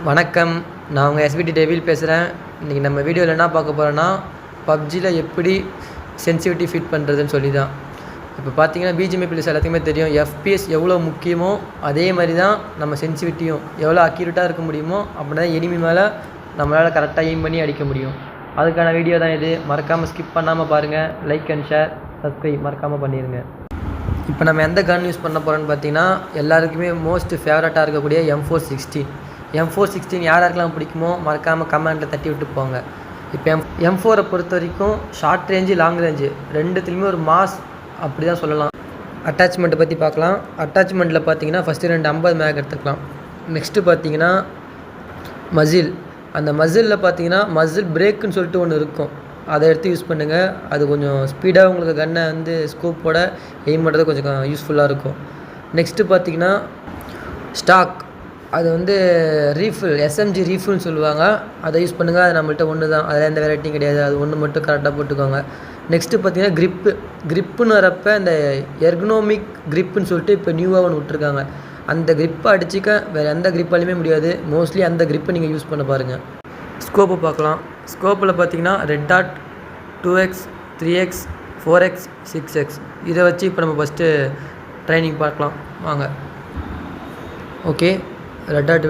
வணக்கம், நான் உங்கள் எஸ்பிடி டெவில் பேசுகிறேன். இன்றைக்கி நம்ம வீடியோவில் என்ன பார்க்க போகிறோன்னா, பப்ஜியில் எப்படி சென்சிட்டிவிட்டி ஃபிட் பண்ணுறதுன்னு சொல்லி தான். இப்போ பார்த்தீங்கன்னா பிஜிஎம்ஐ பிளேஸ் எல்லாத்துக்குமே தெரியும், எஃபிஎஸ் எவ்வளோ முக்கியமோ அதே மாதிரி தான் நம்ம சென்சிட்டிவிட்டியும் எவ்வளோ அக்யூரேட்டாக இருக்க முடியுமோ அப்படி தான் எனிமி மேலே நம்மளால் கரெக்டாக எய்ம் பண்ணி அடிக்க முடியும். அதுக்கான வீடியோ தான் இது. மறக்காமல் ஸ்கிப் பண்ணாமல் பாருங்கள். லைக் அண்ட் ஷேர், சப்ஸ்கிரைப் மறக்காமல் பண்ணிடுங்க. இப்போ நம்ம எந்த கன் யூஸ் பண்ண போகிறோன்னு பார்த்தீங்கன்னா, எல்லாருக்குமே மோஸ்ட் ஃபேவரட்டாக இருக்கக்கூடிய M416 யாருக்கெல்லாம் பிடிக்குமோ மறக்காமல் கமெண்ட்டில் தட்டி விட்டு போங்க. இப்போ M4 பொறுத்த வரைக்கும் ஷார்ட் ரேஞ்சு, லாங் ரேஞ்சு ரெண்டுத்துலேயுமே ஒரு மாஸ் அப்படி தான் சொல்லலாம். அட்டாச்மெண்ட்டை பற்றி பார்க்கலாம். அட்டாச்மெண்ட்டில் பார்த்தீங்கன்னா ஃபஸ்ட்டு 50 மேக் எடுத்துக்கலாம். நெக்ஸ்ட்டு பார்த்தீங்கன்னா மசில். அந்த மசிலில் பார்த்தீங்கன்னா மசில் பிரேக்குன்னு சொல்லிட்டு ஒன்று இருக்கும், அதை எடுத்து யூஸ் பண்ணுங்கள். அது கொஞ்சம் ஸ்பீடாக உங்களுக்கு கன்னை வந்து ஸ்கோப்போட எய்ம் பண்ணுறது கொஞ்சம் யூஸ்ஃபுல்லாக இருக்கும். நெக்ஸ்ட்டு பார்த்தீங்கன்னா ஸ்டாக், அது வந்து ரீஃபில், SMG ரீஃபில்னு சொல்லுவாங்க, அதை யூஸ் பண்ணுங்கள். அது நம்மள்கிட்ட ஒன்று தான், அதில் எந்த வெரைட்டியும் கிடையாது, அது ஒன்று மட்டும் கரெக்டாக போட்டுக்கோங்க. நெக்ஸ்ட்டு பார்த்தீங்கன்னா க்ரிப்புன்னு வரப்போ இந்த எர்கனோமிக் க்ரிப்புன்னு சொல்லிட்டு இப்போ நியூவாக ஒன்று விட்ருக்காங்க. அந்த க்ரிப்பை அடிச்சிக்க வேறு எந்த க்ரிப்பாலையுமே முடியாது. மோஸ்ட்லி அந்த க்ரிப்பை நீங்கள் யூஸ் பண்ண பாருங்கள். ஸ்கோப்பை பார்க்கலாம். ஸ்கோப்பில் பார்த்தீங்கன்னா red dot, 2x, 3x, 4x, 6x இதை வச்சு இப்போ நம்ம ஃபஸ்ட்டு ட்ரைனிங் பார்க்கலாம் வாங்க. ஓகே, ரெட் டாட்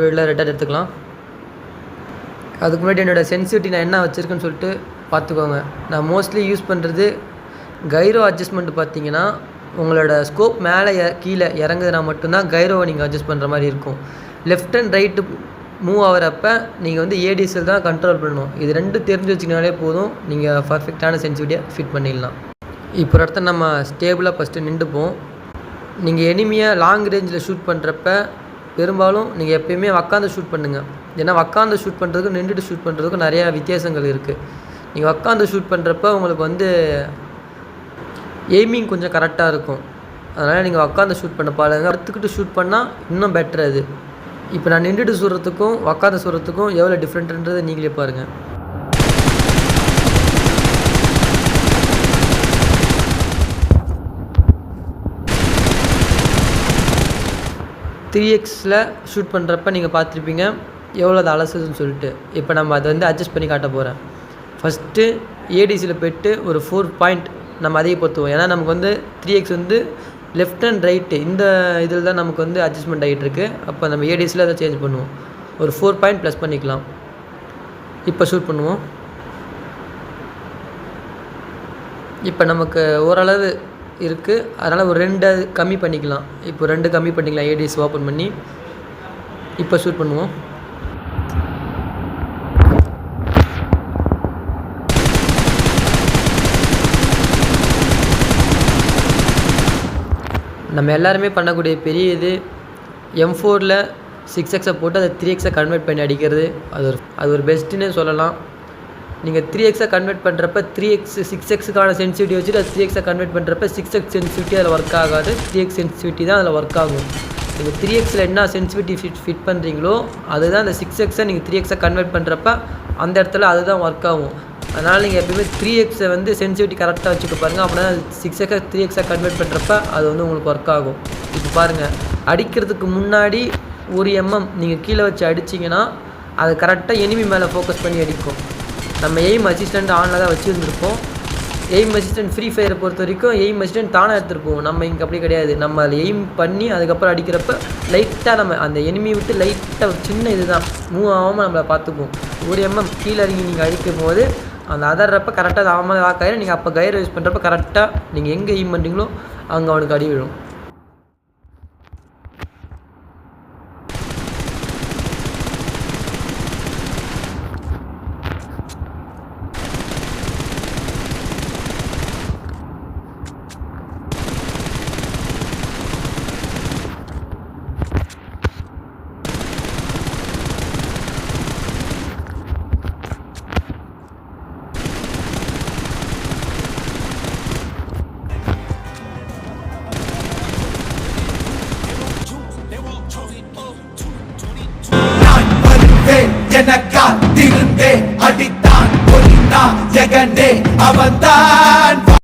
எடுத்துக்கலாம். அதுக்கு முன்னாடி என்னோடய சென்சிட்டிவிட்டி நான் என்ன வச்சுருக்கேன்னு சொல்லிட்டு பார்த்துக்கோங்க. நான் மோஸ்ட்லி யூஸ் பண்ணுறது கைரோ அட்ஜஸ்ட்மெண்ட். பார்த்தீங்கன்னா உங்களோட ஸ்கோப் மேலே கீழே இறங்குதுனா மட்டும்தான் கைரோவை நீங்கள் அட்ஜஸ்ட் பண்ணுற மாதிரி இருக்கும். லெஃப்ட் அண்ட் ரைட்டு மூவ் ஆகிறப்ப நீங்கள் வந்து ADSL தான் கண்ட்ரோல் பண்ணணும். இது ரெண்டு தெரிஞ்சு வச்சிங்கனாலே போதும், நீங்கள் பர்ஃபெக்டான சென்சிட்டிவிட்டியை ஃபிட் பண்ணிடலாம். இப்போ இடத்த நம்ம ஸ்டேபிளாக ஃபஸ்ட்டு நின்றுப்போம். நீங்கள் எனிமியாக லாங் ரேஞ்சில் ஷூட் பண்ணுறப்ப பெரும்பாலும் நீங்கள் எப்போயுமே உக்காந்து ஷூட் பண்ணுங்கள். ஏன்னா உக்காந்து ஷூட் பண்ணுறதுக்கும் நின்றுட்டு ஷூட் பண்ணுறதுக்கும் நிறையா வித்தியாசங்கள் இருக்குது. நீங்கள் உக்காந்து ஷூட் பண்ணுறப்ப உங்களுக்கு வந்து எய்மிங் கொஞ்சம் கரெக்டாக இருக்கும். அதனால் நீங்கள் உக்காந்து ஷூட் பண்ண பாருங்கள். அடுத்துக்கிட்டு ஷூட் பண்ணால் இன்னும் பெட்டர் அது. இப்போ நான் நின்றுட்டு சுடுறதுக்கும் உக்காந்து சுடுறதுக்கும் எவ்வளோ டிஃப்ரெண்ட்டுன்றதை நீங்களே பாருங்கள். த்ரீஎக்ஸில் ஷூட் பண்ணுறப்ப நீங்கள் பார்த்துருப்பீங்க எவ்வளோ அது அலசுதுன்னு சொல்லிட்டு. இப்போ நம்ம அதை வந்து அட்ஜஸ்ட் பண்ணி காட்ட போகிறேன். ஃபஸ்ட்டு ADSL போய்ட்டு ஒரு 4 பாயிண்ட் நம்ம அதிகப்படுத்துவோம். ஏன்னா நமக்கு வந்து 3x வந்து லெஃப்ட் அண்ட் ரைட்டு இந்த இதில் தான் நமக்கு வந்து அட்ஜஸ்ட்மெண்ட் ஆகிட்டுருக்கு. அப்போ நம்ம ADSL அதை சேஞ்ச் பண்ணுவோம். ஒரு 4 பாயிண்ட் ப்ளஸ் பண்ணிக்கலாம். இப்போ ஷூட் பண்ணுவோம். இப்போ நமக்கு ஓரளவு இருக்குது, அதனால் ஒரு 2 கம்மி பண்ணிக்கலாம். இப்போ 2 கம்மி பண்ணிக்கலாம். ADS ஓப்பன் பண்ணி இப்போ ஷூட் பண்ணுவோம். நம்ம எல்லாருமே பண்ணக்கூடிய பெரிய இது M4ல் 6xை போட்டு அதை 3xை கன்வெர்ட் பண்ணி அடிக்கிறது. அது ஒரு பெஸ்ட்டுன்னே சொல்லலாம். நீங்கள் 3xை கன்வெர்ட் பண்ணுறப்ப 3x 6xக்கான சென்சிட்டிவிட்டி வச்சுட்டு அது 3xை கன்வெர்ட் பண்ணுறப்ப 6x சென்சிட்டிவிட்டி அதில் ஒர்க் ஆகாது, 3x சென்சிட்டிவிட்டி தான் அதில் ஒர்க் ஆகும். நீங்கள் 3xில் என்ன சென்சிட்டிவிட்டி ஃபிட் பண்ணுறீங்களோ அதுதான் அந்த 6xை நீங்கள் 3xை கன்வெர்ட் பண்ணுறப்ப அந்த இடத்துல அதுதான் ஒர்க் ஆகும். அதனால் நீங்கள் எப்போயுமே 3xை வந்து சென்சிட்டிவிட்டி கரெக்டாக வச்சுக்க பாருங்கள். அப்படின்னா 6xை 3xை கன்வெர்ட் பண்ணுறப்ப அது வந்து உங்களுக்கு ஒர்க் ஆகும். இப்போ பாருங்கள், அடிக்கிறதுக்கு முன்னாடி 1 mm நீங்கள் கீழே வச்சு அடிச்சிங்கன்னா அது கரெக்டாக எனிமி மேலே ஃபோக்கஸ் பண்ணி அடிக்கும். நம்ம எய்ம் அசிஸ்டண்ட் ஆனில் தான் வச்சுருந்துருப்போம். எய்ம் அசிஸ்டண்ட் ஃப்ரீ ஃபயரை பொறுத்த வரைக்கும் எய்ம் அசிஸ்டண்ட் தானே எடுத்துருப்போம். நம்ம இங்கே அப்படி கிடையாது. நம்ம அதில் எய்ம் பண்ணி அதுக்கப்புறம் அடிக்கிறப்ப லைட்டாக நம்ம அந்த எனிமி விட்டு லைட்டாக ஒரு சின்ன இது தான் மூவ் ஆகாமல் நம்மளை பார்த்துக்குவோம். 1 mm கீழே இறங்கி நீங்கள் அடிக்கும் போது அந்த அதர்றப்ப கரெக்டாக அது ஆகாமல் வாக்காயிரும். நீங்கள் அப்போ கைரை யூஸ் பண்ணுறப்ப கரெக்டாக நீங்கள் எங்கே எய்ம் பண்ணுறீங்களோ அங்கே அவனுக்கு அடி விழும். எனக்காத்திருந்தே அடித்தான் கொன்னா ஜெகனே அவன்தான்.